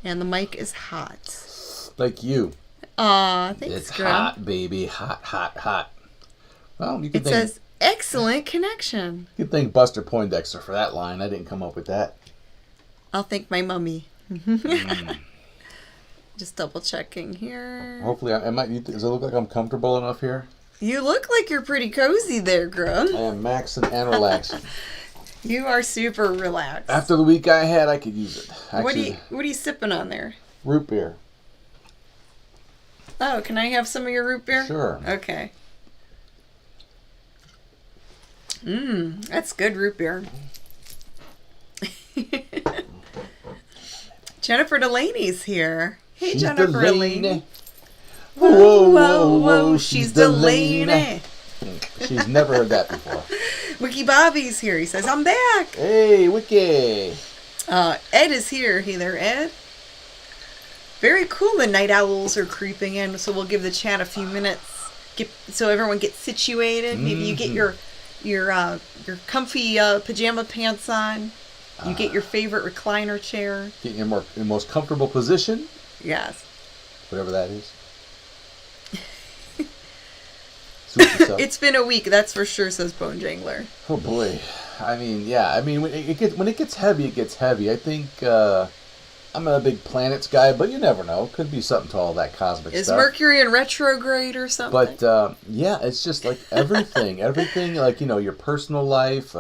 And the mic is hot. Like you. Aw, thanks, It's Grim. hot, baby. Hot, hot, hot. Well, you could It says, excellent connection. You could thank Buster Poindexter for that line. I didn't come up with that. I'll thank my mummy. Just double checking here. Hopefully, does it look like I'm comfortable enough here? You look like you're pretty cozy there, Grim. I am maxing and relaxing. You are super relaxed. After the week I had, I could use it. Actually, What are you sipping on there? root beer. Oh, can I have some of your root beer? Sure. Okay. That's good root beer. Jennifer Delaney's here. Hey, She's Jennifer Delaney. Whoa, whoa, whoa, she's Delaney. She's never heard that before. Wiki Bobby's here. He says, I'm back. Hey, Wiki. Ed is here. Hey there, Ed. Very cool. The night owls are creeping in, so we'll give the chat a few minutes so everyone gets situated. Maybe you get your comfy pajama pants on. You get your favorite recliner chair. Get in your most comfortable position. Yes. Whatever that is. It's been a week, that's for sure, says Bone Jangler. Oh boy. I mean, yeah. I mean, when it gets heavy, it gets heavy. I think I'm a big planets guy, but you never know. Could be something to all that cosmic stuff. Is Mercury in retrograde or something? But yeah, it's just like everything, like your personal life,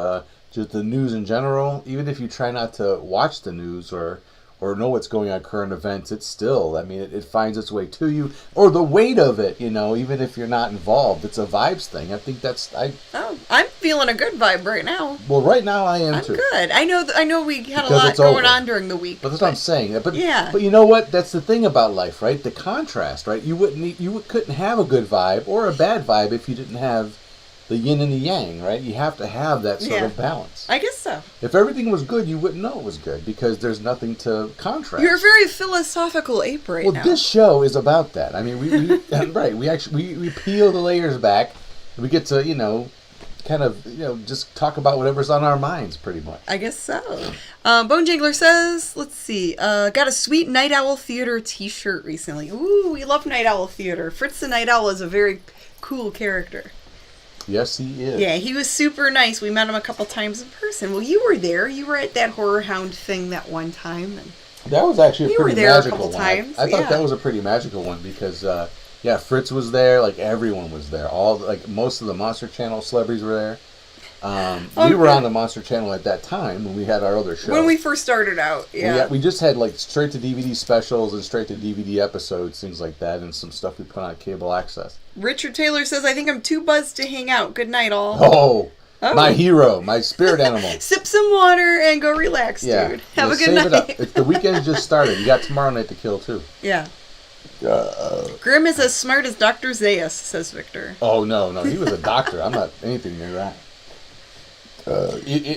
just the news in general. Even if you try not to watch the news or know what's going on, current events, it's still, I mean, it finds its way to you, or the weight of it, even if you're not involved. It's a vibes thing. I think I'm feeling a good vibe right now. Well, right now I am too. I'm good. I know we had a lot going on during the week. But that's what I'm saying. But yeah. But you know what? That's the thing about life, right? The contrast, right? You couldn't have a good vibe or a bad vibe if you didn't have the yin and the yang, right? You have to have that sort of balance. I guess so. If everything was good, you wouldn't know it was good because there's nothing to contrast. You're a very philosophical ape right now. Well, this show is about that. I mean, we right. We peel the layers back. And we get to kind of just talk about whatever's on our minds, pretty much. I guess so. Bone Jangler says, let's see, got a sweet Night Owl Theater T-shirt recently. Ooh, we love Night Owl Theater. Fritz the Night Owl is a very cool character. Yes, he is. Yeah, he was super nice. We met him a couple times in person. Well, you were there. You were at that Horror Hound thing that one time. And that was actually a pretty magical one. I thought that was a pretty magical one because, Fritz was there. Like, everyone was there. Most of the Monster Channel celebrities were there. We were on the Monster Channel at that time when we had our other show. When we first started out, we just had straight to DVD specials and straight to DVD episodes, things like that, and some stuff we put on cable access. Richard Taylor says, I think I'm too buzzed to hang out. Good night, all. Oh. My hero, my spirit animal. Sip some water and go relax, dude. Have a good night. The weekend just started. You got tomorrow night to kill, too. Yeah. Grim is as smart as Dr. Zaius, says Victor. Oh, no. He was a doctor. I'm not anything near that.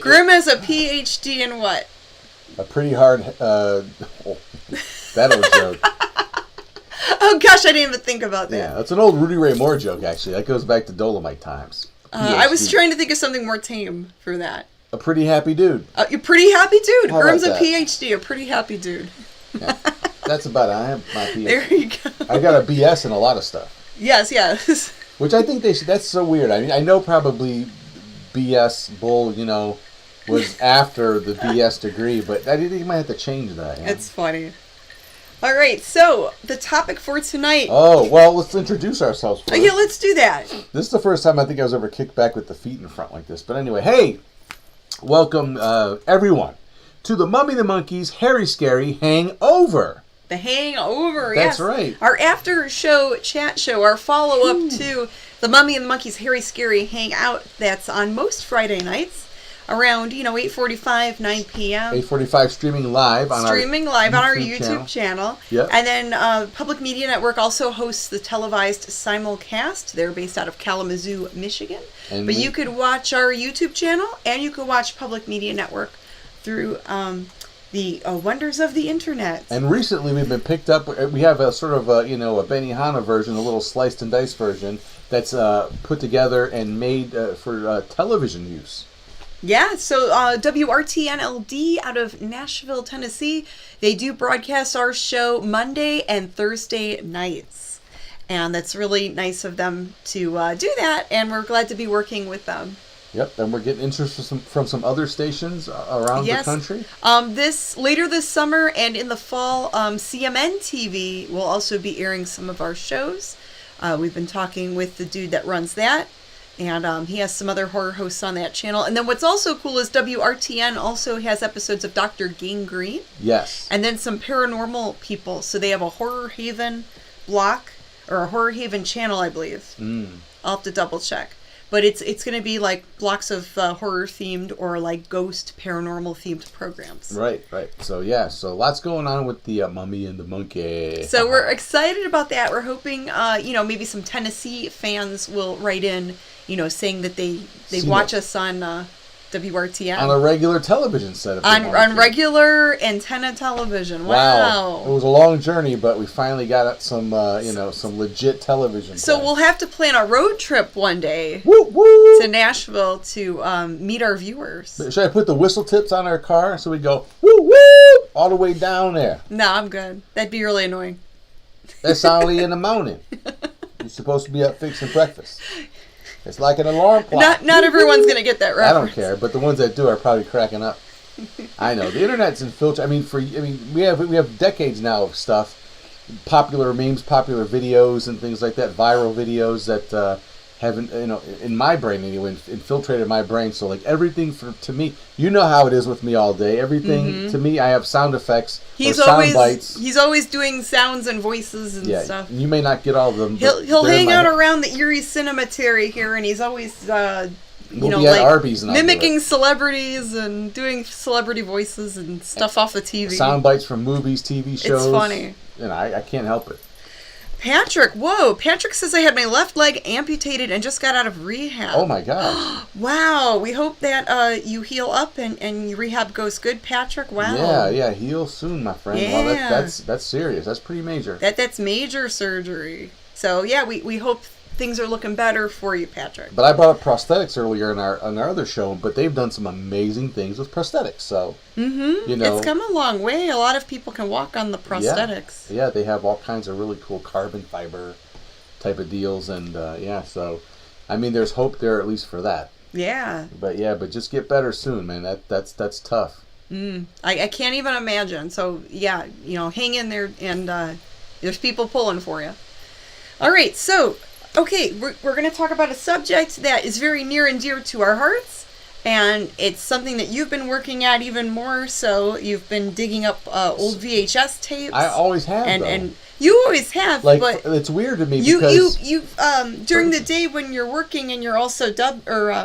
Grim has a PhD in what? A pretty hard... that old joke. Oh, gosh, I didn't even think about that. Yeah, that's an old Rudy Ray Moore joke, actually. That goes back to Dolomite times. I was trying to think of something more tame for that. A pretty happy dude. You're a pretty happy dude. How Grim's about a that? PhD, a pretty happy dude. Yeah, that's about it. I have my PhD. There you go. I got a BS in a lot of stuff. Yes. Which I think that's so weird. I mean, I know probably BS bull, was after the BS degree, but I think you might have to change that. It's funny. All right, so the topic for tonight. Oh, well, let's introduce ourselves first. Yeah, let's do that. This is the first time I think I was ever kicked back with the feet in front like this. But anyway, hey, welcome everyone to the Mummy and the Monkey's Harry Scary Hangover. The Hangover, That's yes. right. Our after show chat show, our follow-up to the Mummy and the Monkey's Harry Scary Hangout. That's on most Friday nights. Around, 8:45, 9 p.m. 8:45 streaming live on our YouTube channel. Yep. And then Public Media Network also hosts the televised simulcast. They're based out of Kalamazoo, Michigan. But you could watch our YouTube channel and you could watch Public Media Network through the wonders of the internet. And recently we've been picked up. We have a sort of a Benihana version, a little sliced and diced version that's put together and made for television use. Yeah, so WRTNLD out of Nashville, Tennessee, they do broadcast our show Monday and Thursday nights. And that's really nice of them to do that, and we're glad to be working with them. Yep, and we're getting interest from some other stations around the country. Later this summer and in the fall, CMN TV will also be airing some of our shows. We've been talking with the dude that runs that, and he has some other horror hosts on that channel. And then what's also cool is WRTN also has episodes of Dr. Gangrene. Yes. And then some paranormal people. So they have a Horror Haven block, or a Horror Haven channel, I believe. I'll have to double check. But it's going to be like blocks of horror themed or like ghost paranormal themed programs. Right. So yeah, so lots going on with the Mummy and the Monkey. So we're excited about that. We're hoping, maybe some Tennessee fans will write in, saying that they watch us on WRTN. On a regular television set. On regular antenna television. Wow. It was a long journey, but we finally got some, some legit television. So we'll have to plan a road trip one day to Nashville to meet our viewers. Should I put the whistle tips on our car so we go woo woo all the way down there? No, I'm good. That'd be really annoying. That's only in the morning. You're supposed to be up fixing breakfast. It's like an alarm clock. Not everyone's going to get that reference. I don't care, but the ones that do are probably cracking up. I know. The internet's infiltrated. We have decades now of stuff. Popular memes, popular videos, and things like that. Viral videos that haven't, in my brain anyway, infiltrated my brain. So, like, everything to me, you know how it is with me all day. Everything, to me, I have sound effects or sound bites. He's always doing sounds and voices and stuff. You may not get all of them. He'll hang out around the Erie Cemetery here, and he's always, Arby's and mimicking celebrities and doing celebrity voices and stuff off the TV. Sound bites from movies, TV shows. It's funny. I can't help it. Patrick says I had my left leg amputated and just got out of rehab. Oh my God. Wow. We hope that you heal up and your rehab goes good, Patrick. Wow. Yeah, heal soon, my friend. Yeah. Well, that's serious. That's pretty major. That's major surgery. So yeah, we hope things are looking better for you, Patrick. But I brought up prosthetics earlier in our other show, but they've done some amazing things with prosthetics. So it's come a long way. A lot of people can walk on the prosthetics. Yeah, they have all kinds of really cool carbon fiber type of deals, and so there's hope there at least for that. Yeah. But just get better soon, man. That's tough. I can't even imagine. So yeah, hang in there, and there's people pulling for you. All right, so. Okay, we're going to talk about a subject that is very near and dear to our hearts, and it's something that you've been working at even more so. You've been digging up old VHS tapes. I always have, and you always have, but it's weird to me because you during the day when you're working and you're also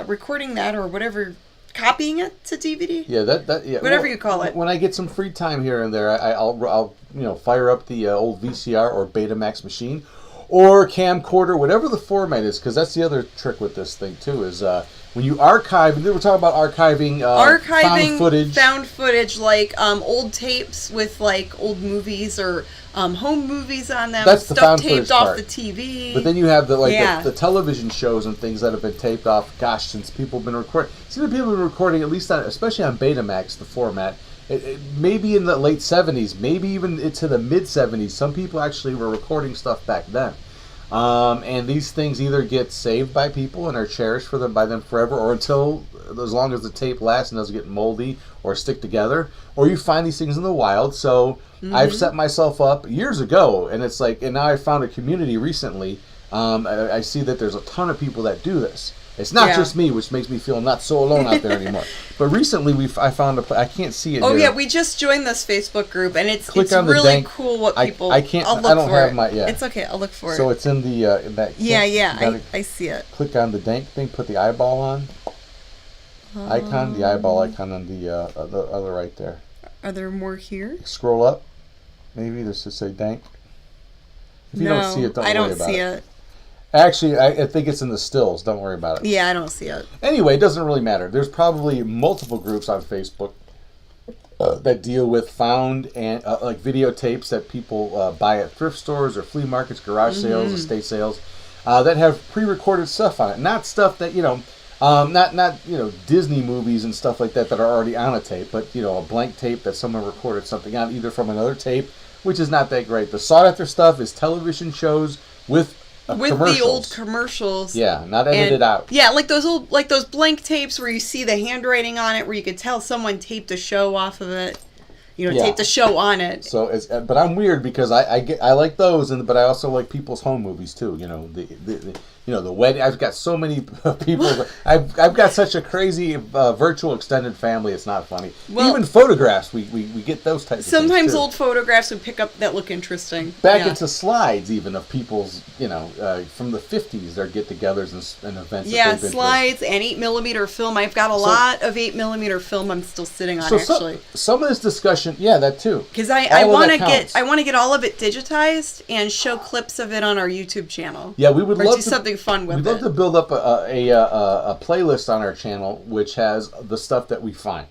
recording that or whatever, copying it to DVD. Yeah, whatever you call it. When I get some free time here and there, I'll fire up the old VCR or Betamax machine. Or camcorder, whatever the format is, because that's the other trick with this thing too. Is when you archive, we're talking about archiving found footage, like old tapes with like old movies or home movies on them. That's the stuff found taped footage off part. the TV. But then you have the television shows and things that have been taped off. Gosh, since people have been recording, at least especially on Betamax, the format. Maybe in the late 70s, maybe even into the mid 70s, some people actually were recording stuff back then. And these things either get saved by people and are cherished by them forever, or until as long as the tape lasts and doesn't get moldy or stick together, or you find these things in the wild. So I've set myself up years ago, and it's like, and now I found a community recently. I see that there's a ton of people that do this. It's not just me, which makes me feel not so alone out there anymore. But recently, I found I can't see it. Oh here. yeah, we just joined this Facebook group, and it's really cool what people. I can't. I'll look I don't for have it. my. Yeah. It's okay. I'll look for it. So it's in the that. I see it. Click on the dank thing. Put the eyeball on. Icon. The eyeball icon on the other right there. Are there more here? Scroll up. Maybe this should say dank. If you don't see it, don't worry about it. I don't see it. Actually, I think it's in the stills. Don't worry about it. Yeah, I don't see it. Anyway, it doesn't really matter. There's probably multiple groups on Facebook that deal with found and like videotapes that people buy at thrift stores or flea markets, garage sales, estate sales, that have pre-recorded stuff on it. Not stuff that, Not Disney movies and stuff like that are already on a tape, but a blank tape that someone recorded something on, either from another tape, which is not that great. The sought after stuff is television shows with the old commercials. Yeah, not edited out. Yeah, like those blank tapes where you see the handwriting on it, where you could tell someone taped a show off of it. Taped a show on it. So, but I'm weird because I like those, but I also like people's home movies too. The wedding. I've got so many people. I've got such a crazy virtual extended family. It's not funny. Well, even photographs, we get those types. Sometimes of things too. Old photographs we pick up that look interesting. Back into slides, even of people's, from the 50s, their get-togethers and events. Yeah, slides and 8mm film. I've got a lot of 8mm film. I'm still sitting on actually. Some of this discussion, yeah, that too. Because I want to get all of it digitized and show clips of it on our YouTube channel. Yeah, we would love do something fun with it. We'd love to build up a playlist on our channel which has the stuff that we find.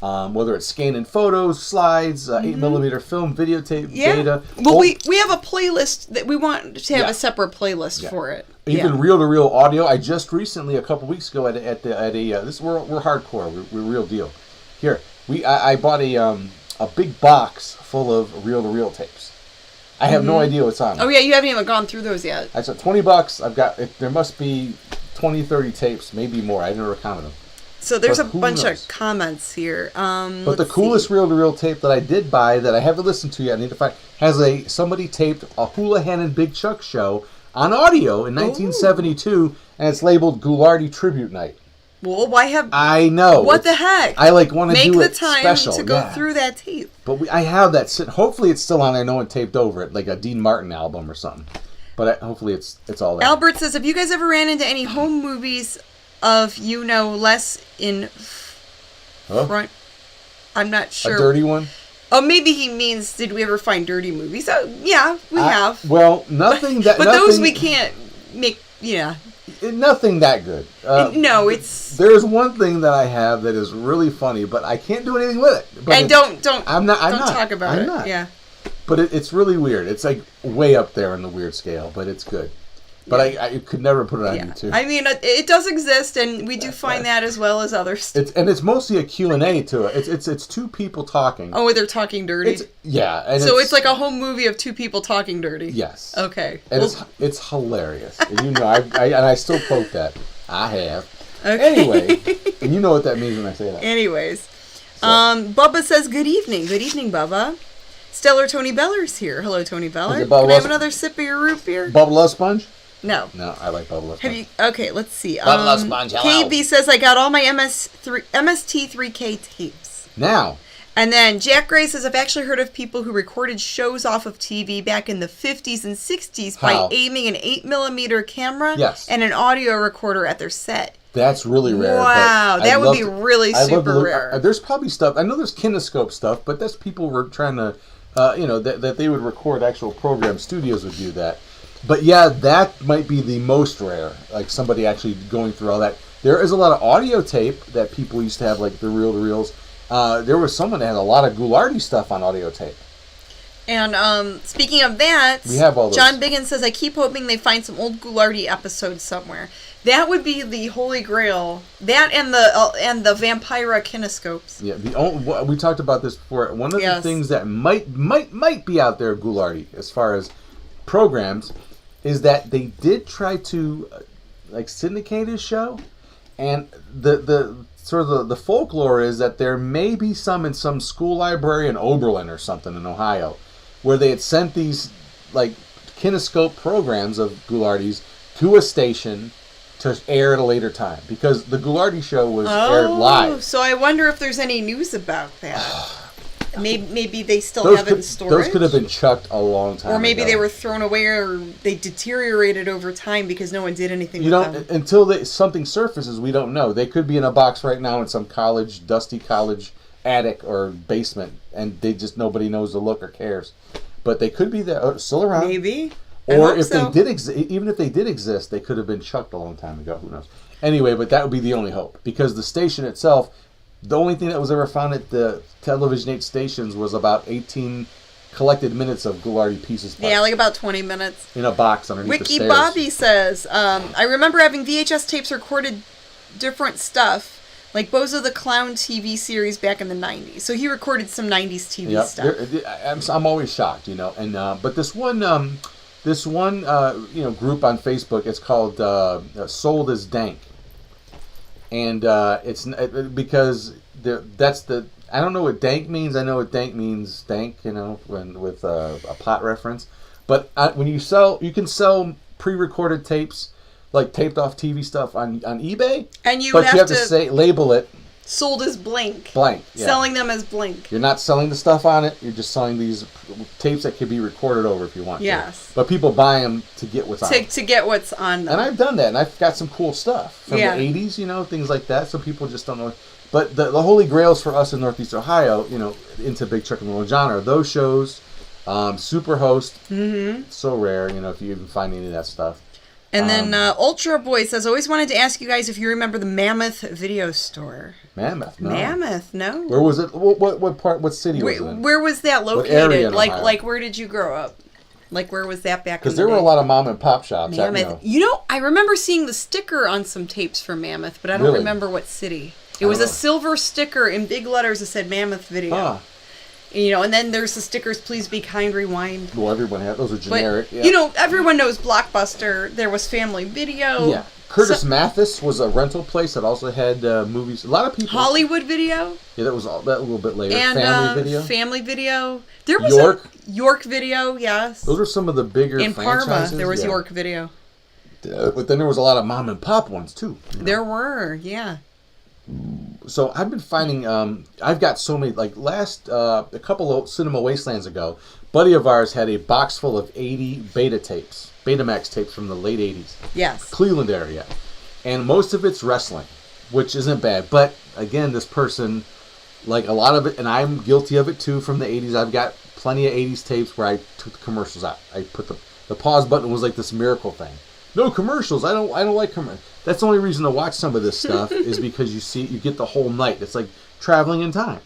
Whether it's scanning photos, slides, 8mm film, videotape, data. Well, we have a playlist that we want to have a separate playlist for it. Even reel-to-reel audio. I just recently, a couple weeks ago, we're hardcore. We're real deal. Here, I bought a big box full of reel-to-reel tapes. I have no idea what's on them. Oh, yeah, you haven't even gone through those yet. I said $20. I've got, there must be 20, 30 tapes, maybe more. I never counted them. So there's a bunch of comments here. But the coolest reel-to-reel tape that I did buy that I haven't listened to yet, I need to find, has somebody taped a Houlihan and Big Chuck show on audio in 1972, and it's labeled Ghoulardi Tribute Night. Well, why have... I know. What the heck? I want to do it special. Make the time to go through that tape. But I have that. Hopefully it's still on there. No one taped over it, like a Dean Martin album or something. But hopefully it's all there. Albert says, have you guys ever ran into any home movies of, less in front? I'm not sure. A dirty one? Oh, maybe he means, did we ever find dirty movies? Oh, yeah, we have. Well, nothing that... But those we can't make, Nothing that good. No, it's... There's one thing that I have that is really funny, but I can't do anything with it. But and don't talk about I'm it. Not. Yeah. But it's really weird. It's like way up there in the weird scale, but it's good. But I could never put it on YouTube. I mean, it does exist, and we do find that as well as others. It's mostly a Q&A to it. It's two people talking. Oh, they're talking dirty? And so it's like a home movie of two people talking dirty? Yes. Okay. And it's hilarious. And I still quote that. I have. Okay. Anyway, and you know what that means when I say that. Anyways. So. Bubba says, good evening. Good evening, Bubba. Stellar Tony Beller's here. Hello, Tony Beller. Can I have another sip of your root beer? Bubble Love Sponge? No. No, I like Bubble Love Sponge. Okay, let's see. Bubble Love Sponge, hello. KB says, I got all my MST3K tapes. Now. And then Jack Gray says, I've actually heard of people who recorded shows off of TV back in the 50s and 60s by aiming an 8mm camera and an audio recorder at their set. That's really rare. Wow, that would be really super rare. There's probably stuff. I know there's kinescope stuff, but that's people were trying to, that they would record actual program. Studios would do that. But yeah, that might be the most rare. Like somebody actually going through all that. There is a lot of audio tape that people used to have, like the reel-to-reels. There was someone that had a lot of Ghoulardi stuff on audio tape. And speaking of that, we have all those. John Biggins says, I keep hoping they find some old Ghoulardi episodes somewhere. That would be the holy grail. That and the Vampira kinescopes. Yeah, we talked about this before. One of the things that might be out there, Ghoulardi, as far as programs, is that they did try to syndicate his show, and the sort of the folklore is that there may be some in some school library in Oberlin or something in Ohio, where they had sent these kinescope programs of Ghoulardi's to a station to air at a later time, because the Ghoulardi show was aired live. So I wonder if there's any news about that. Maybe they still have it in storage. Those could have been chucked a long time ago. Or maybe they were thrown away, or they deteriorated over time because no one did anything with them. Until something surfaces, we don't know. They could be in a box right now in some dusty college attic or basement, and nobody knows the look or cares. But they could be there, still around. Maybe. Or if they did even if they did exist, they could have been chucked a long time ago. Who knows? Anyway, but that would be the only hope, because the station itself, the only thing that was ever found at the Television 8 stations was about 18 collected minutes of Ghoulardi pieces. Yeah, like about 20 minutes. In a box underneath the stairs. Wiki Bobby says, I remember having VHS tapes recorded different stuff. Like Bozo the Clown TV series back in the 90s. So he recorded some 90s TV stuff. I'm always shocked, you know. And but this one you know, group on Facebook, it's called Sold as Dank. And it's because that's the, I don't know what dank means. I know what dank means, dank, you know, with a plot reference. But when you can sell pre-recorded tapes, like taped off TV stuff on eBay, and you have to say label it sold as blank. Blank. Yeah. Selling them as blank. You're not selling the stuff on it. You're just selling these tapes that can be recorded over if you want to. But people buy them to get what's on them. To get what's on them. And I've done that, and I've got some cool stuff from the 80s, you know, things like that. So people just don't know. But the holy grails for us in Northeast Ohio, you know, into Big Chuck and Little John, are those shows, Superhost. Mm-hmm. So rare, you know, if you even find any of that stuff. And then Ultra Boy says, always wanted to ask you guys if you remember the Mammoth video store. Mammoth, no. Mammoth, no. Where was it? What part? What city was it in? Where was that located? What area in Ohio? Like where did you grow up? Like where was that back in the day? Because there were a lot of mom and pop shops. Mammoth. You know, I remember seeing the sticker on some tapes for Mammoth, but I don't remember what city. It was a silver sticker in big letters that said Mammoth Video. Huh. You know, and then there's the stickers, Please Be Kind, Rewind. Well, everyone had those. Are generic. But, you know, everyone knows Blockbuster. There was Family Video. Yeah. Curtis Mathis was a rental place that also had movies. A lot of people. Hollywood Video. Yeah, that was that a little bit later. And Family Video. Family Video. There was York Video, yes. Those are some of the bigger in franchises. Parma, there was York Video. But then there was a lot of mom and pop ones too. You know? There were, yeah. So I've been finding, I've got so many, like a couple of Cinema Wastelands ago, buddy of ours had a box full of 80 Betamax tapes from the late 80s. Yes. Cleveland area. And most of it's wrestling, which isn't bad. But again, this person, like a lot of it, and I'm guilty of it too from the 80s, I've got plenty of 80s tapes where I took the commercials out. I put the pause button was like this miracle thing. No commercials. I don't like commercials. That's the only reason to watch some of this stuff is because you get the whole night. It's like traveling in time.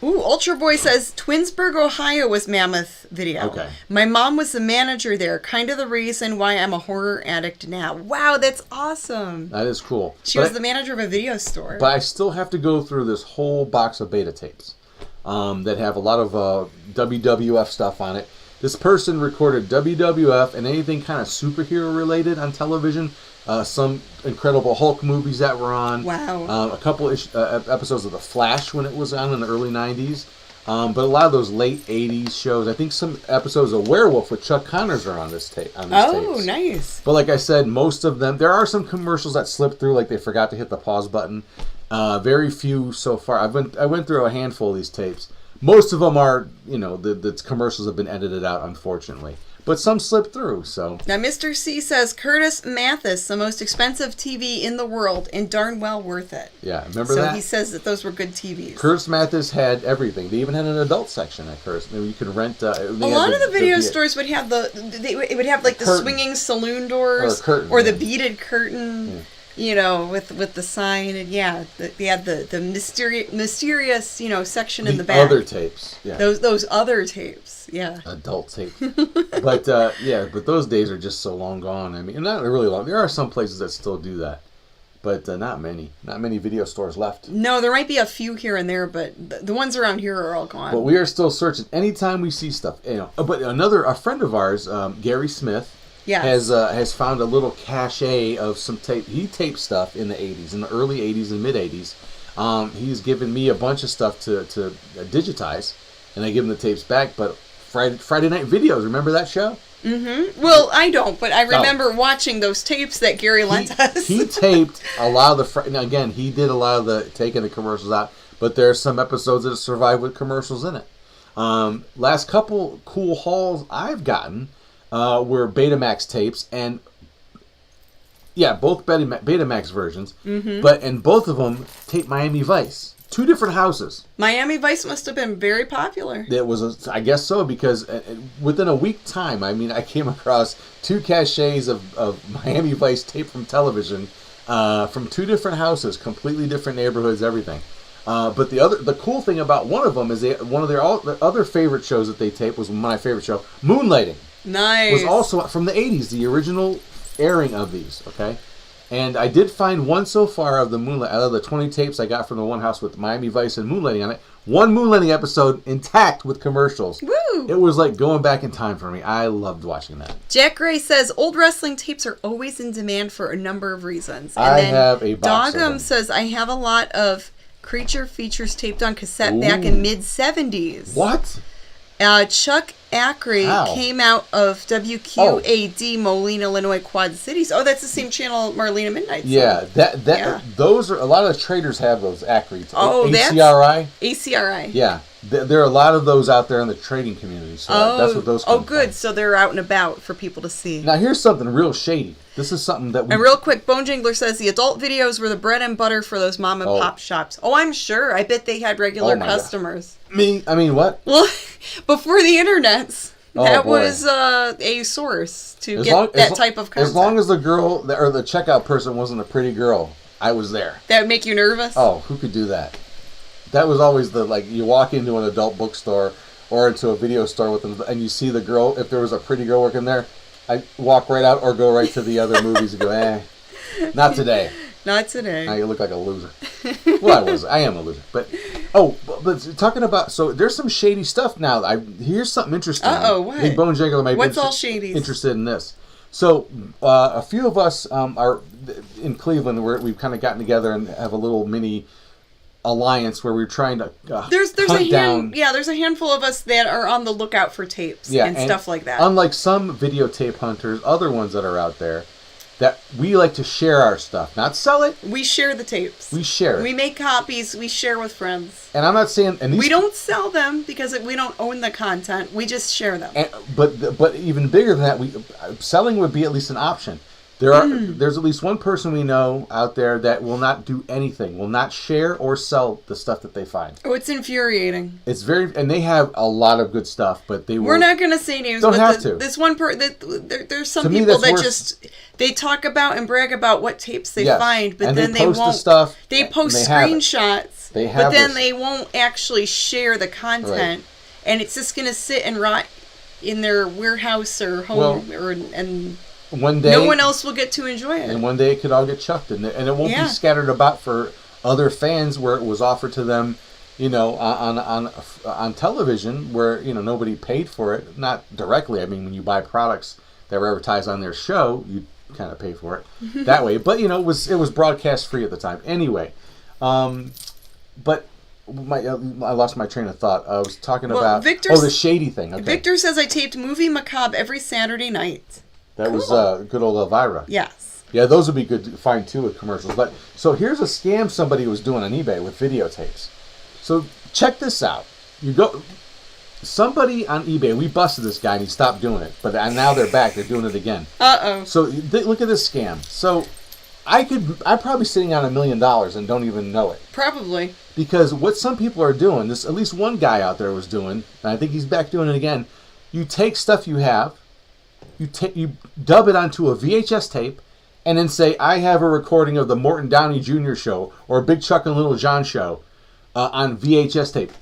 Ooh, Ultra Boy says Twinsburg, Ohio was Mammoth Video. Okay. My mom was the manager there. Kind of the reason why I'm a horror addict now. Wow, that's awesome. That is cool. She was the manager of a video store. But I still have to go through this whole box of beta tapes that have a lot of WWF stuff on it. This person recorded WWF and anything kind of superhero related on television. Some Incredible Hulk movies that were on. Wow. A couple episodes of The Flash when it was on in the early 90s. But a lot of those late 80s shows. I think some episodes of Werewolf with Chuck Connors are on this tape. Oh, nice. But like I said, most of them, there are some commercials that slip through, like they forgot to hit the pause button. Very few so far. I went through a handful of these tapes. Most of them are, you know, the commercials have been edited out, unfortunately. But some slip through, so. Now, Mr. C says, Curtis Mathis, the most expensive TV in the world, and darn well worth it. Yeah, remember that? So he says that those were good TVs. Curtis Mathis had everything. They even had an adult section at Curtis. Maybe you could rent. A lot of the video stores would have it would have like the swinging saloon doors or the beaded curtain. Yeah. You know, with the sign, and they had the mysterious, you know, section in the back. Other tapes, yeah. Those other tapes, yeah. Adult tapes, but but those days are just so long gone. I mean, not really long. There are some places that still do that, but not many. Not many video stores left. No, there might be a few here and there, but the ones around here are all gone. But we are still searching. Anytime we see stuff, you know. But a friend of ours, Gary Smith. Yes. Has found a little cache of some tape. He taped stuff in the 80s, in the early 80s and mid 80s. He's given me a bunch of stuff to digitize, and I give him the tapes back. But Friday Night Videos, remember that show? Mm-hmm. Well, I don't, but I remember watching those tapes that Gary lent us. He taped a lot of the. Now again, he did a lot of the taking the commercials out, but there are some episodes that survive with commercials in it. Last couple cool hauls I've gotten. Were Betamax tapes, and both Betamax versions, and both of them taped Miami Vice. Two different houses. Miami Vice must have been very popular. It was, I guess so, because within a week time, I mean, I came across two caches of Miami Vice tape from television, from two different houses, completely different neighborhoods, everything. But the cool thing about one of them is one of their other favorite shows that they taped was my favorite show, Moonlighting. Nice. Was also from the 80s, the original airing of these, okay? And I did find one so far of the Moonlight, out of the 20 tapes I got from the one house with Miami Vice and Moonlighting on it. One Moonlighting episode intact with commercials. Woo! It was like going back in time for me. I loved watching that. Jack Gray says old wrestling tapes are always in demand for a number of reasons. And I then have a box of Dogum them. says I have a lot of Creature Features taped on cassette back in mid-70s. What? Chuck Ackery How? came out of WQAD, Moline, Illinois, Quad Cities. Oh, that's the same channel Marlena Midnight's Yeah, on. that those are a lot of traders have those Acreeds. Oh, that's ACRI. ACRI. Yeah, there are a lot of those out there in the trading community. So that's what those. Oh, come good. from. So they're out and about for people to see. Now here's something real shady. This is something that we. And real quick, Bone Jingler says the adult videos were the bread and butter for those mom and pop shops. Oh, I'm sure. I bet they had regular customers. I mean what? Well, before the internets, that boy. was a source to get that type of content. As long as the girl or the checkout person wasn't a pretty girl, I was there. That would make you nervous? Oh, who could do that? That was always you walk into an adult bookstore or into a video store with them, and you see the girl. If there was a pretty girl working there, I walk right out or go right to the other movies and go, not today. Not today. Now you look like a loser. Well, I am a loser. But talking about, so there's some shady stuff now. Here's something interesting. What? I think Bone Jingler might What's be all shady? interested in this. So a few of us are in Cleveland where we've kind of gotten together and have a little mini alliance where we're trying to there's hunt down. There's a handful of us that are on the lookout for tapes and stuff like that. Unlike some videotape hunters, other ones that are out there, that we like to share our stuff, not sell it. We share the tapes. We share it. We make copies. We share with friends. And I'm not saying... And we don't sell them because we don't own the content. We just share them. But even bigger than that, selling would be at least an option. There's at least one person we know out there that will not do anything, will not share or sell the stuff that they find. Oh, it's infuriating. It's and they have a lot of good stuff, but they We're not going to say names. Don't but have to. There's some people that just they talk about and brag about what tapes they find, but then they won't. Stuff, they post screenshots, but then they won't actually share the content, and it's just going to sit and rot in their warehouse or home and. One day, no one else will get to enjoy it. And one day it could all get chucked, and it won't be scattered about for other fans where it was offered to them, on television where nobody paid for it, not directly. I mean, when you buy products that were advertised on their show, you kind of pay for it that way. But it was broadcast free at the time anyway. But I lost my train of thought. I was talking about the shady thing. Okay. Victor says I taped Movie Macabre every Saturday night. That was good old Elvira. Yes. Yeah, those would be good to find too with commercials. But so here's a scam somebody was doing on eBay with videotapes. So check this out. Somebody on eBay, we busted this guy and he stopped doing it. But now they're back. They're doing it again. Uh-oh. So look at this scam. So I'm probably sitting on $1 million and don't even know it. Probably. Because what some people are doing, at least one guy out there was doing, and I think he's back doing it again. You take stuff you have. You dub it onto a VHS tape, and then say, I have a recording of the Morton Downey Jr. show or Big Chuck and Little John show on VHS tape.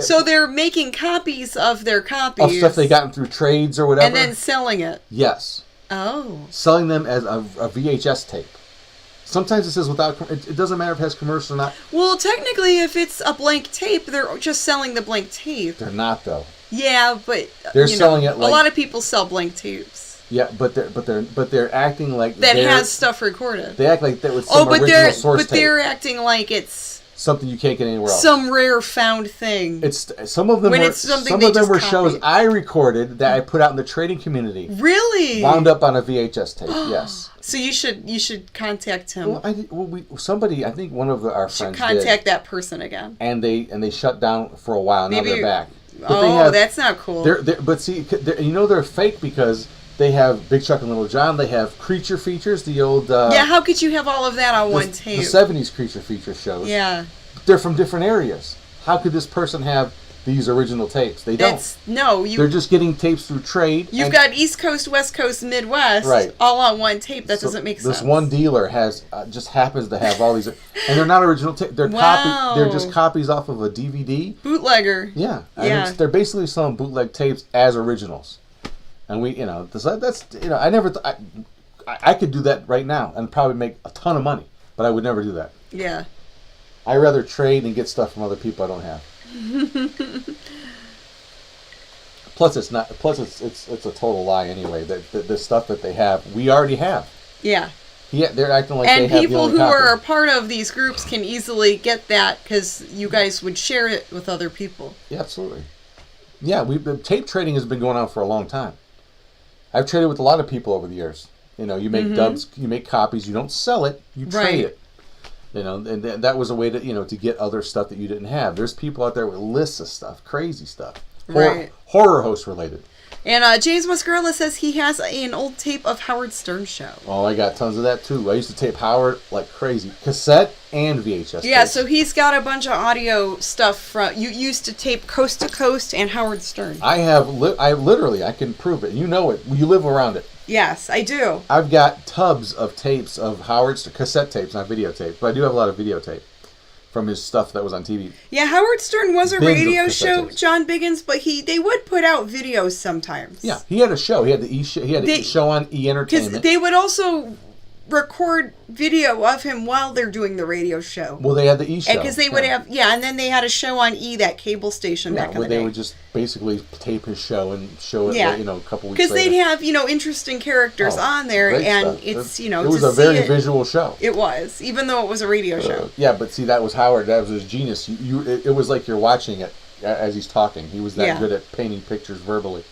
So they're making copies of their copies of stuff they gotten through trades or whatever, and then selling it. Yes. Oh. Selling them as a VHS tape. Sometimes it says without. It doesn't matter if it has commercials or not. Well, technically, if it's a blank tape, they're just selling the blank tape. They're not though. Yeah, but they're selling it. Like, a lot of people sell blank tapes. Yeah, but they're acting like that has stuff recorded. They act like that was some original source tape. But they're acting like it's something you can't get anywhere else. Some rare found thing. It's some of them were shows I recorded that I put out in the trading community. Really? Wound up on a VHS tape. Yes. So you should contact him. Well, I think one of our friends contact that person again. And they shut down for a while. Now they're back. But that's not cool. But see, they're fake because they have Big Chuck and Little John. They have Creature Features, the old. How could you have all of that on one tape? The '70s Creature Feature shows. Yeah. They're from different areas. How could this person have these original tapes? They don't. They're just getting tapes through trade. You've got East Coast, West Coast, Midwest, all on one tape. That doesn't make sense. This one dealer just happens to have all these, and they're not original tapes. They're They're just copies off of a DVD. Bootlegger. Yeah. They're basically selling bootleg tapes as originals, and that's I never. I could do that right now and probably make a ton of money, but I would never do that. Yeah. I rather trade and get stuff from other people I don't have. Plus, it's not. Plus, it's a total lie anyway. That the stuff that they have, we already have. Yeah. Yeah, they're acting like and they have the people only who copy. are a part of these groups can easily get that because you guys would share it with other people. Yeah, absolutely. Yeah, the tape trading has been going on for a long time. I've traded with a lot of people over the years. You know, you make dubs, you make copies, you don't sell it, you trade it. You know, and that was a way to, you know, to get other stuff that you didn't have. There's people out there with lists of stuff, crazy stuff. Horror host related. And James Muscarella says he has an old tape of Howard Stern's show. Oh, I got tons of that too. I used to tape Howard like crazy. Cassette and VHS. Yeah, tapes. so he's got a bunch of audio stuff from... You used to tape Coast to Coast and Howard Stern. I have... I literally, I can prove it. You know it. You live around it. Yes, I do. I've got tubs of tapes of Howard Stern, cassette tapes, not videotape. But I do have a lot of videotape from his stuff that was on TV. Yeah, Howard Stern was a Bins of radio cassette show, tapes. John Biggins, but they would put out videos sometimes. Yeah, he had a show. He had the show on E! Because Entertainment. they would also record video of him while they're doing the radio show. Well, they had the E! show. Because they would have, and then they had a show on E! That cable station back in the where day. they would just basically tape his show and show it, you know, a couple weeks later. Because they'd have, you know, interesting characters on there, and stuff. it's, you know, it was to a very see visual show. It was, even though it was a radio show. Yeah, but see, that was Howard. That was his genius. It was like you're watching it as he's talking. He was that good at painting pictures verbally.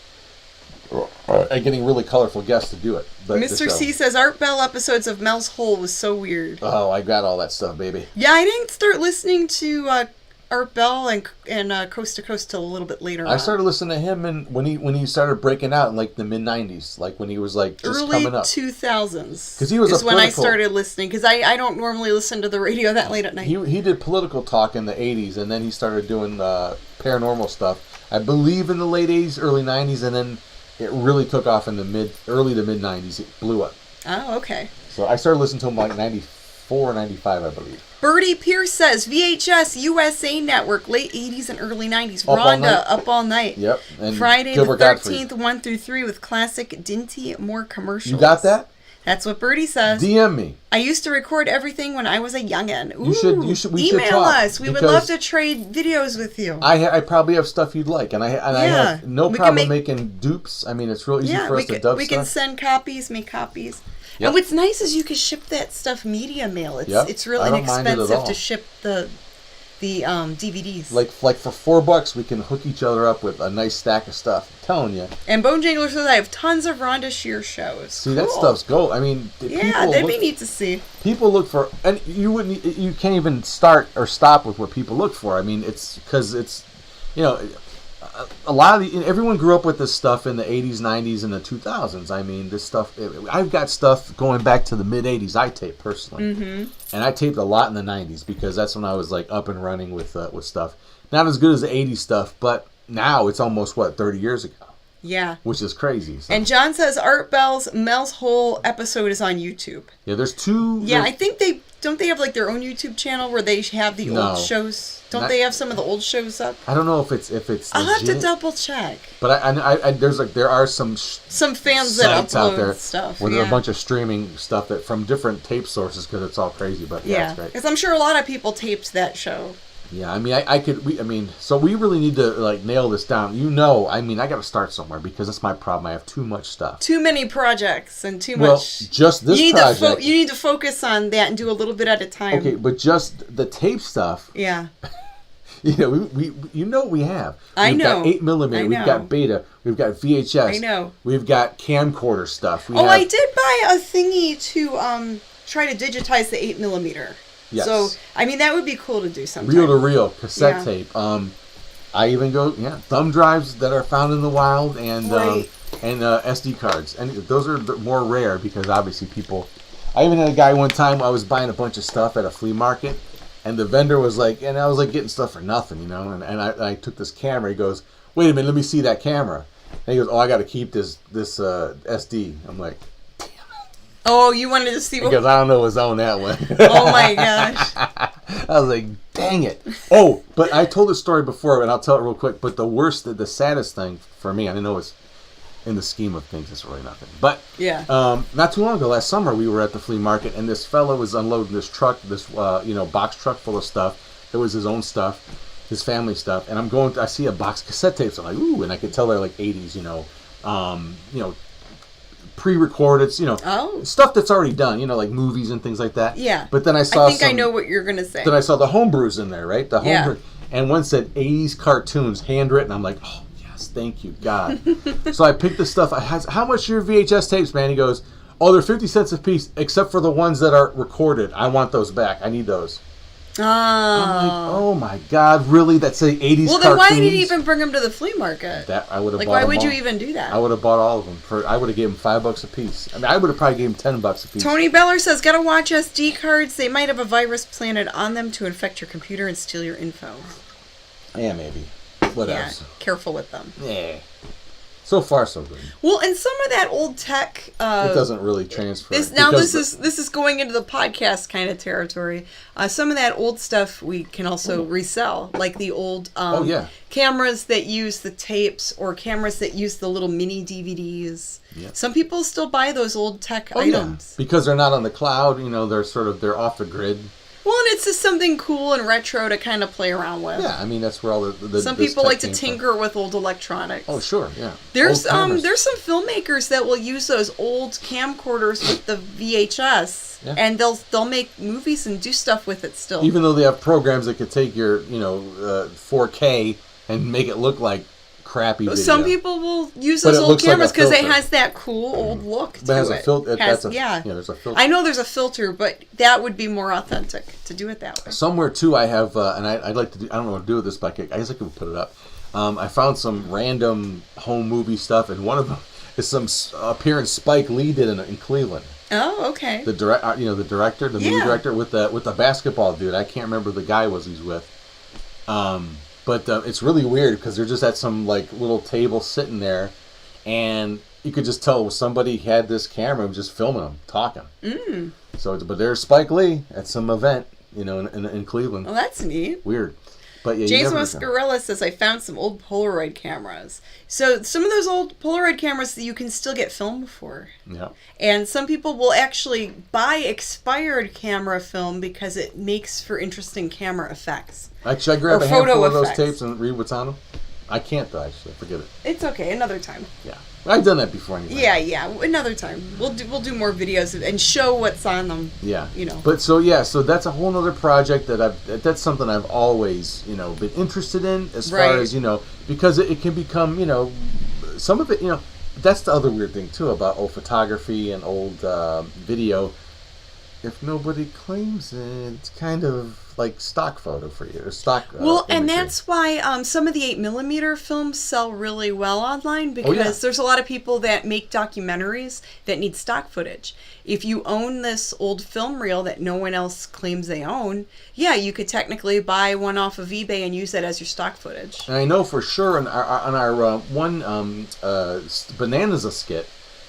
And getting really colorful guests to do it. But Mr. C says Art Bell episodes of Mel's Hole was so weird. Oh, I got all that stuff, baby. Yeah, I didn't start listening to Art Bell and Coast to Coast till a little bit later. I started listening to him and when he started breaking out in like the mid '90s, like when he was like just early coming up. 2000s. Because he was when I started listening. Because I don't normally listen to the radio that late at night. He did political talk in the '80s, and then he started doing paranormal stuff. I believe in the late '80s, early '90s, and then it really took off in the early to mid '90s. It blew up. Oh, okay. So I started listening to him like '94, '95, I believe. Birdie Pierce says VHS USA Network late '80s and early '90s. Up All Night. Rhonda Up All Night. Yep. And Friday Gilbert the Gottfried. 13th, 1 through 3 with classic Dinty more commercials. You got that? That's what Birdie says. DM me. I used to record everything when I was a youngin'. Ooh, We should email talk, us. We would love to trade videos with you. I probably have stuff you'd like, and I have no problem making dupes. I mean, it's real easy for us to dub we stuff. can send copies, make copies. Yep. And what's nice is you can ship that stuff media mail. It's real I don't mind it at inexpensive all. to ship the DVDs. Like for $4, we can hook each other up with a nice stack of stuff. I'm telling you. And Bone Jangler says I have tons of Rhonda Shear shows. See, that stuff's gold. I mean, that'd be neat to see. People look for, and you can't even start or stop with what people look for. I mean, it's because it's, you know, a lot of everyone grew up with this stuff in the 80s, 90s, and the 2000s. I mean, this stuff. I've got stuff going back to the mid 80s. I taped personally, and I taped a lot in the 90s because that's when I was like up and running with stuff. Not as good as the 80s stuff, but now it's almost 30 years ago. Yeah. Which is crazy. So. And John says Art Bell's Mel's Hole episode is on YouTube. Yeah, there's two. Yeah, I think they have like their own YouTube channel where they have the old shows. Don't they have some of the old shows up? I don't know if it's. I'll have to double check. But I there are some fans that upload out there stuff where there are a bunch of streaming stuff that from different tape sources because it's all crazy. But yeah, it's great. Because I'm sure a lot of people taped that show. Yeah, I mean, so we really need to like nail this down. You know, I mean, I got to start somewhere because that's my problem. I have too much stuff. Too many projects and too much. Well, just this project. You need to focus on that and do a little bit at a time. Okay, but just the tape stuff. Yeah. You know, we have. We've got 8mm. We've got Beta. We've got VHS. I know. We've got camcorder stuff. I did buy a thingy to try to digitize the 8mm. Yes. So, I mean, that would be cool to do sometime. Reel-to-reel cassette tape. I even go, thumb drives that are found in the wild and SD cards. And those are more rare because obviously people... I even had a guy one time, I was buying a bunch of stuff at a flea market, and the vendor was like, and I was like getting stuff for nothing, you know, and I took this camera. He goes, wait a minute, let me see that camera. And he goes, I got to keep this SD. I'm like... Oh, you wanted to see what... Because I don't know what's on that one. Oh, my gosh. I was like, dang it. Oh, but I told this story before, and I'll tell it real quick. But the saddest thing for me, I know it's... in the scheme of things, it's really nothing. But Yeah. not too long ago, last summer, we were at the flea market, and this fellow was unloading this truck, this box truck full of stuff. It was his own stuff, his family stuff, and I see a box of cassette tapes. I'm like, ooh, and I could tell they're like 80s, pre-recorded, stuff that's already done, like movies and things like that. Yeah. But then I saw I know what you're gonna say. Then I saw the homebrews in there, right? The Yeah. homebrew, and one said 80s cartoons, handwritten. I'm like, oh yes, thank you, God. So I picked the stuff. How much are your VHS tapes, man? He goes, oh, they're 50 cents a piece, except for the ones that are recorded. I want those back. I need those. Oh. I'm like, oh my God, really? That's the 80s Well, then why did he even bring them to the flea market? That I would have. Like, bought why them would all. you even do that? I would have bought all of them. I would have given them $5 a piece. I mean, I would have probably given them $10 a piece. Tony Beller says, gotta watch SD cards. They might have a virus planted on them to infect your computer and steal your info. Yeah, maybe. What Yeah, else? careful with them. Yeah. So far, so good. Well, and some of that old tech. It doesn't really transfer. This is going into the podcast kind of territory. Some of that old stuff we can also resell, like the old cameras that use the tapes or cameras that use the little mini DVDs. Yeah. Some people still buy those old tech items because they're not on the cloud. They're off the grid. Well, and it's just something cool and retro to kind of play around with. Yeah, I mean that's where all the some people like to tinker with old electronics. Oh, sure, yeah. There's some filmmakers that will use those old camcorders with the VHS, and they'll make movies and do stuff with it still. Even though they have programs that could take your 4K and make it look like crappy video. Some people will use those old cameras because it has that cool old look to it. There's a filter. I know there's a filter, but that would be more authentic to do it that way. Somewhere too, I have, and I'd like to do. I don't know what to do with this, but I guess I could put it up. I found some random home movie stuff, and one of them is some appearance Spike Lee did in Cleveland. Oh, okay. The director, the movie director with the basketball dude. I can't remember the guy he's with. But it's really weird because they're just at some like little table sitting there, and you could just tell somebody had this camera and just filming them talking. Mm. But there's Spike Lee at some event, in Cleveland. Well, that's neat. Weird. But yeah, Jason Mascarella says, I found some old Polaroid cameras. So some of those old Polaroid cameras that you can still get film for. Yeah. And some people will actually buy expired camera film because it makes for interesting camera effects. Should I grab a handful of those tapes and read what's on them? I can't though, actually. Forget it. It's okay. Another time. Yeah. I've done that before anyway. Yeah. Another time. We'll do more videos and show what's on them. Yeah. But so that's a whole other project that's something I've always, been interested in as far as, because it can become, some of it, that's the other weird thing too about old photography and old video. If nobody claims it, it's kind of like stock photo for you, or stock. And that's why some of the 8mm films sell really well online because there's a lot of people that make documentaries that need stock footage. If you own this old film reel that no one else claims they own, you could technically buy one off of eBay and use that as your stock footage. And I know for sure on our one Bonanza skit,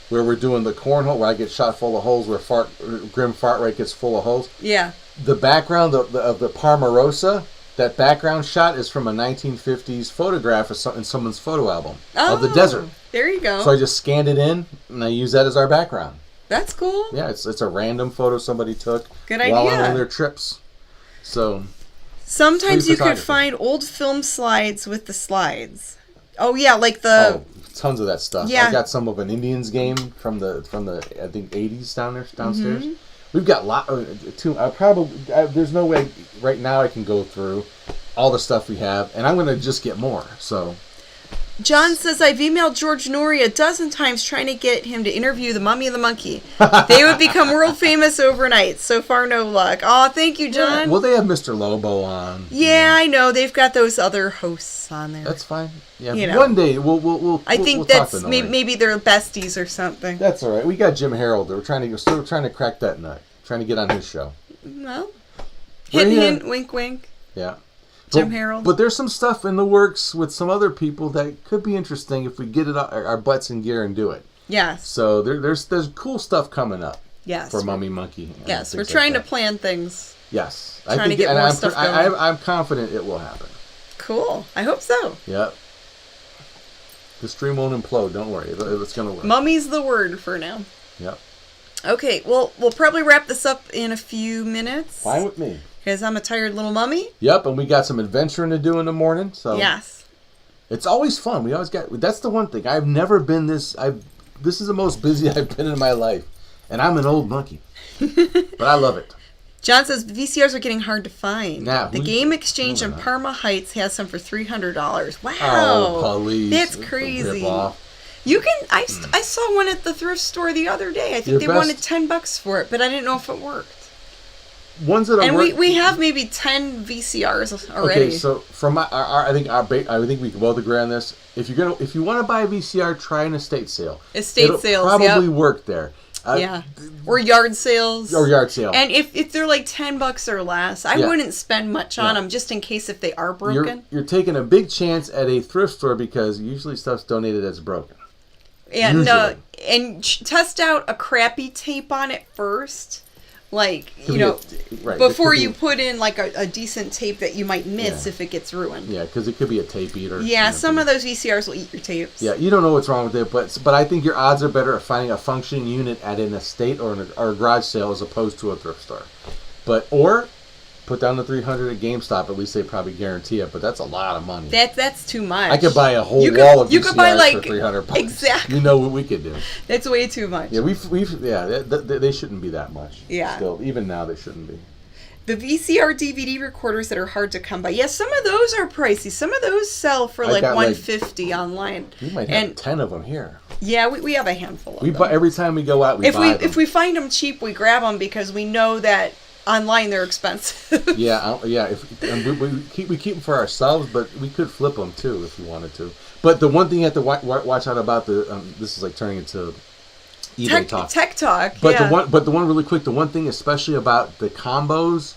where we're doing the cornhole, where I get shot full of holes, where Grim Fartright gets full of holes. Yeah. The background of the Parmarosa, that background shot is from a 1950s photograph in someone's photo album of the desert. There you go. So I just scanned it in, and I use that as our background. That's cool. Yeah, it's a random photo somebody took while on their trips. So sometimes you could find old film slides with the slides. Oh yeah, like the tons of that stuff. Yeah. I got some of an Indians game from the I think 80s downstairs. Mm-hmm. We've got there's no way right now I can go through all the stuff we have, and I'm going to just get more. So John says, I've emailed George Norrie a dozen times trying to get him to interview the Mummy and the Monkey. They would become world famous overnight. So far, no luck. Oh, thank you, John. Yeah. Well, they have Mr. Lobo on. Yeah, I know. They've got those other hosts on there. That's fine. Yeah, one day we'll I think that's maybe they're besties or something. That's all right. We got Jim Harold. We're still trying to crack that nut. Trying to get on his show. Well, hint, wink, wink. Yeah. Jim Harold. But there's some stuff in the works with some other people that could be interesting if we get it our butts in gear and do it. Yes. So there's cool stuff coming up. Yes. For Mummy Monkey. Yes, we're trying to plan things. Yes. Trying to get more stuff going. I'm confident it will happen. Cool. I hope so. Yep. The stream won't implode. Don't worry. It's going to work. Mummy's the word for now. Yep. Okay, well, we'll probably wrap this up in a few minutes. Fine with me. Because I'm a tired little mummy. Yep, and we got some adventuring to do in the morning. So yes. It's always fun. We always got... That's the one thing. I've never been this... This is the most busy I've been in my life. And I'm an old monkey. But I love it. John says VCRs are getting hard to find. Now, the Game Exchange in Parma Heights has some for $300. Wow. Oh, please. That's crazy. You can. I saw one at the thrift store the other day. I think they wanted $10 for it, but I didn't know if it worked. Ones that are and we have maybe 10 VCRs already. Okay, so from I think we can both agree on this. If you want to buy a VCR, try an estate sale. Sales, probably work there. Yeah, or yard sales. Or yard sale. And if they're like $10 or less, I wouldn't spend much on them just in case if they are broken. You're taking a big chance at a thrift store because usually stuff's donated as broken. And test out a crappy tape on it first. Like, before you put in like a decent tape that you might miss if it gets ruined. Yeah, because it could be a tape eater. Yeah, some of those VCRs will eat your tapes. Yeah, you don't know what's wrong with it, but I think your odds are better at finding a functioning unit at an estate or a garage sale as opposed to a thrift store. Or put down the $300 at GameStop. At least they probably guarantee it, but that's a lot of money. That's too much. I could buy a whole wall of VCRs for $300. Exactly. You know what we could do. That's way too much. Yeah, they shouldn't be that much. Yeah. Still, even now they shouldn't be. The VCR DVD recorders that are hard to come by. Yeah, some of those are pricey. Some of those sell for like $150 online. We might have 10 of them here. Yeah, we have a handful of them. Every time we go out, we buy them. If we find them cheap, we grab them because we know that online they're expensive. Yeah. We keep them for ourselves, but we could flip them too if we wanted to. But the one thing you have to watch out about this is like turning into eBay talk. Tech talk. But the one really quick. The one thing, especially about the combos,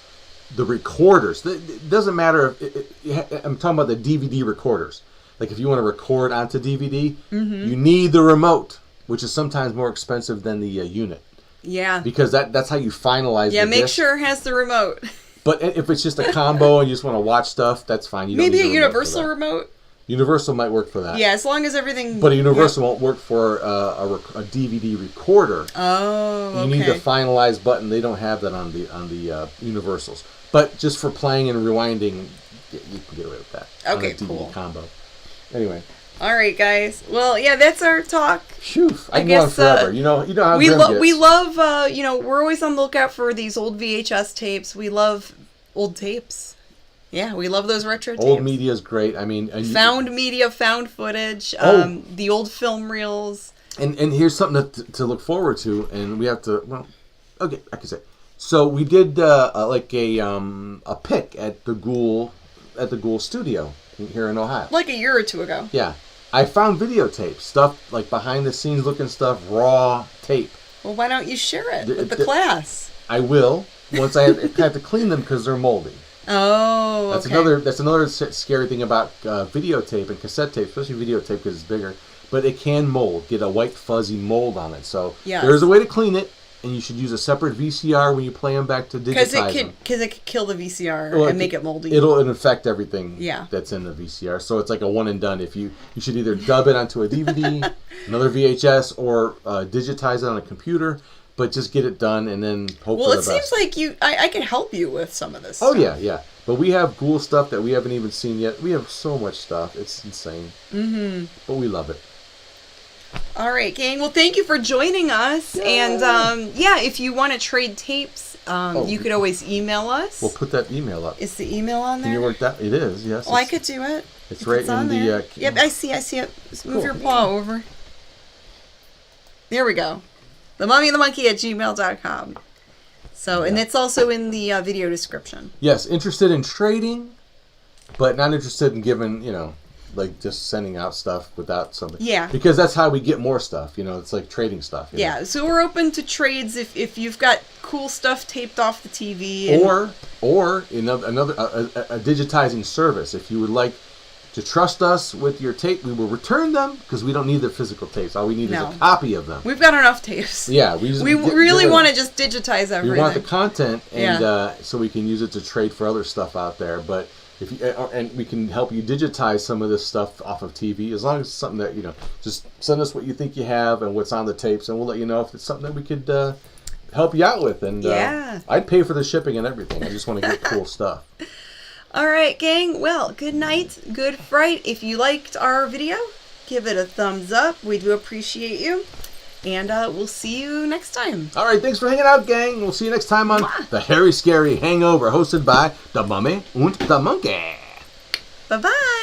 the recorders. It doesn't matter if I'm talking about the DVD recorders. Like if you want to record onto DVD, you need the remote, which is sometimes more expensive than the unit. Yeah. Because that's how you finalize the make disc. sure it has the remote. But if it's just a combo and you just want to watch stuff, that's fine. Maybe a universal remote? Universal might work for that. Yeah, as long as everything... But a universal won't work for a DVD recorder. Oh, okay. You need the finalize button. They don't have that on the universals. But just for playing and rewinding, you can get away with that. Okay, on a DVD cool. combo. Anyway. All right, guys. Well, yeah, that's our talk. Phew, I can go on forever. You know how Grim gets. We love, we're always on the lookout for these old VHS tapes. We love old tapes. Yeah, we love those retro tapes. Old media is great. I mean, found media, found footage, the old film reels. And here's something to look forward to, and we have to. Well, okay, I can say. So we did a pick at the Ghoul studio here in Ohio, like a year or two ago. Yeah. I found videotape stuff, like behind the scenes looking stuff, raw tape. Well, why don't you share it with the class? I will once I have to clean them because they're moldy. Oh, okay. That's another scary thing about videotape and cassette tape, especially videotape because it's bigger. But it can mold, get a white fuzzy mold on it. So there's a way to clean it, and you should use a separate VCR when you play them back to digitize them. Because it could kill the VCR and make it moldy. It'll infect everything that's in the VCR. So it's like a one and done. If you should either dub it onto a DVD, another VHS, or digitize it on a computer. But just get it done and then hope for the best. Well, it seems like I can help you with some of this stuff. Oh, yeah. But we have cool stuff that we haven't even seen yet. We have so much stuff. It's insane. Mm-hmm. But we love it. All right, gang. Well, thank you for joining us. Yay. And, if you want to trade tapes, you could always email us. We'll put that email up. Is the email on there? Can you work that? It is, yes. Well, I could do it. It's right in the... Yep, I see it. Just move your paw over. There we go. themummyandthemonkey@gmail.com. So, and it's also in the video description. Yes, interested in trading, but not interested in giving, like just sending out stuff without something. Yeah. Because that's how we get more stuff, it's like trading stuff. Yeah, so we're open to trades if you've got cool stuff taped off the TV. Or another digitizing service. If you would like to trust us with your tape, we will return them because we don't need the physical tapes. All we need is a copy of them. We've got enough tapes. Yeah, we really want to just digitize everything. We want the content, and so we can use it to trade for other stuff out there. But if you, and we can help you digitize some of this stuff off of TV, as long as it's something that, just send us what you think you have and what's on the tapes, and we'll let you know if it's something that we could help you out with. And I'd pay for the shipping and everything. I just want to get cool stuff. All right, gang. Well, good night, good fright. If you liked our video, give it a thumbs up. We do appreciate you. And we'll see you next time. All right, thanks for hanging out, gang. We'll see you next time on The Hairy Scary Hangover, hosted by the Mummy and the Monkey. Bye-bye.